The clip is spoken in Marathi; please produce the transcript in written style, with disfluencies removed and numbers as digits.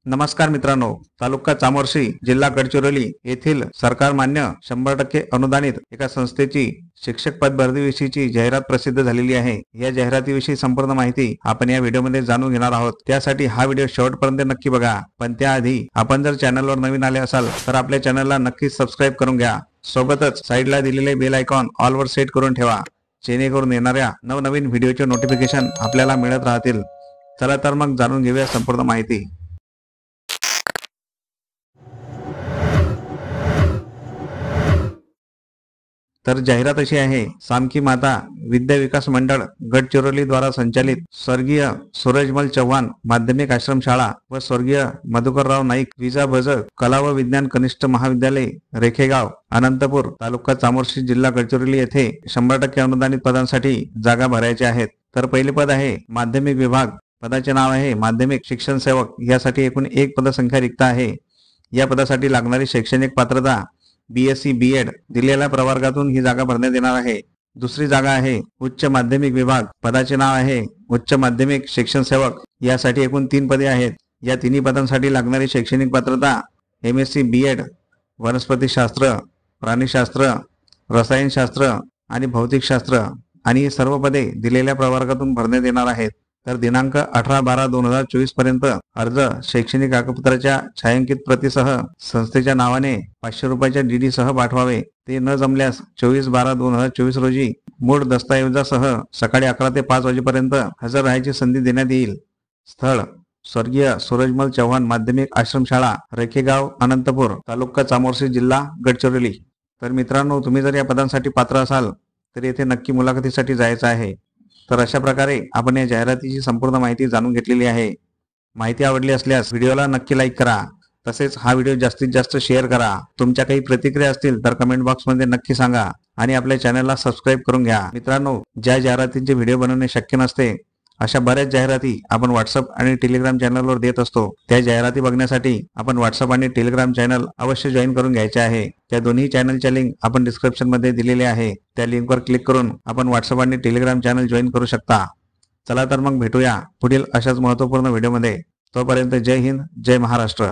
नमस्कार मित्रांनो, तालुका चामोर्शी, जिल्हा गडचिरोली येथील सरकार मान्य 100% अनुदानित एका संस्थेची शिक्षक पद भरतीविषयीची जाहिरात प्रसिद्ध झालेली आहे। या जाहिरातीविषयी संपूर्ण माहिती आपण या व्हिडिओमध्ये जाणून घेणार आहोत। त्यासाठी हा व्हिडिओ शेवटपर्यंत नक्की बघा। पण त्याआधी आपण जर चॅनलवर नवीन आले असाल तर आपल्या चॅनलला नक्कीच सबस्क्राइब करून घ्या। सोबतच साइडला दिलेले बेल आयकॉन ऑल वर सेट करून ठेवा, जेणेकरून येणाऱ्या नवनवीन व्हिडिओचे नोटिफिकेशन आपल्याला मिळत राहतील। चला तर मग जाणून घेऊया संपूर्ण माहिती। तर जाहिरात अशी आहे, सामकी माता विद्या विकास मंडळ गडचिरोली द्वारा संचालित स्वर्गीय सूरजमल चव्हाण माध्यमिक आश्रम शाळा व स्वर्गीय मधुकरराव नाईक विजाभजक कला व विज्ञान कनिष्ठ महाविद्यालय रेखेगाव अनंतपूर तालुका चामोर्शी जिल्हा गडचिरोली येथे 100% अनुदानित पदांसाठी जागा भरायच्या आहेत। तर पहिले पद आहे माध्यमिक विभाग, पदाचे नाव आहे माध्यमिक शिक्षण सेवक। यासाठी एकूण एक पदसंख्या रिक्त आहे। या पदासाठी लागणारी शैक्षणिक पात्रता BSc B.Ed दिलेल्या प्रवर्गातून ही जागा भरण्यात येणार आहे। दुसरी जागा आहे उच्च माध्यमिक विभाग, पदाचे नाव आहे उच्च माध्यमिक शिक्षण सेवक। यासाठी एकूण 3 पदे आहेत। या तिन्ही पदांसाठी लागणारी शैक्षणिक पात्रता MSc B.Ed वनस्पतीशास्त्र, प्राणीशास्त्र, रसायनशास्त्र आणि भौतिकशास्त्र आणि ही सर्व पदे दिलेल्या प्रवर्गातून भरण्यात येणार आहेत। तर दिनांक 18/12/2024 पर्यंत अर्ज शैक्षणिक कागदपत्राच्या छायांकित प्रतीसह संस्थेच्या नावाने 500 रुपयाच्या DD सह पाठवावे। ते न जमल्यास 24/12/2024 रोजी मूळ दस्तऐवजासह सकाळी 11 ते 5 वाजेपर्यंत हजर राहायची संधी देण्यात येईल। स्थळ स्वर्गीय सूरजमल चव्हाण माध्यमिक आश्रमशाळा रेखेगाव अनंतपूर तालुका चामोर्शी जिल्हा गडचिरोली। तर मित्रांनो, तुम्ही जर या पदांसाठी पात्र असाल तर येथे नक्की मुलाखतीसाठी जायचं आहे। तर अशा प्रकारे आपण या जाहिरातीची संपूर्ण माहिती जाणून घेतलेली आहे। माहिती आवडली असल्यास व्हिडिओला नक्की लाईक करा, तसेच हा व्हिडिओ जास्तीत जास्त शेअर करा। तुमच्या काही प्रतिक्रिया असतील तर कमेंट बॉक्समध्ये नक्की सांगा आणि आपल्या चॅनलला सबस्क्राइब करून घ्या। मित्रांनो, ज्या जाहिरातींचे व्हिडिओ बनवणे शक्य नसते अशा बऱ्याच जाहिराती आपण व्हॉट्सअप आणि टेलिग्राम चॅनलवर देत असतो। त्या जाहिराती बघण्यासाठी आपण व्हॉट्सअप आणि टेलिग्राम चॅनल अवश्य जॉईन करून घ्यायचे आहे। त्या दोन्ही चॅनलच्या लिंक आपण डिस्क्रिप्शन मध्ये दिलेले आहे। त्या लिंकवर क्लिक करून आपण व्हॉट्सअप आणि टेलिग्राम चॅनल जॉईन करू शकता। चला तर मग भेटूया पुढील अशाच महत्त्वपूर्ण व्हिडिओमध्ये। तोपर्यंत जय हिंद, जय महाराष्ट्र।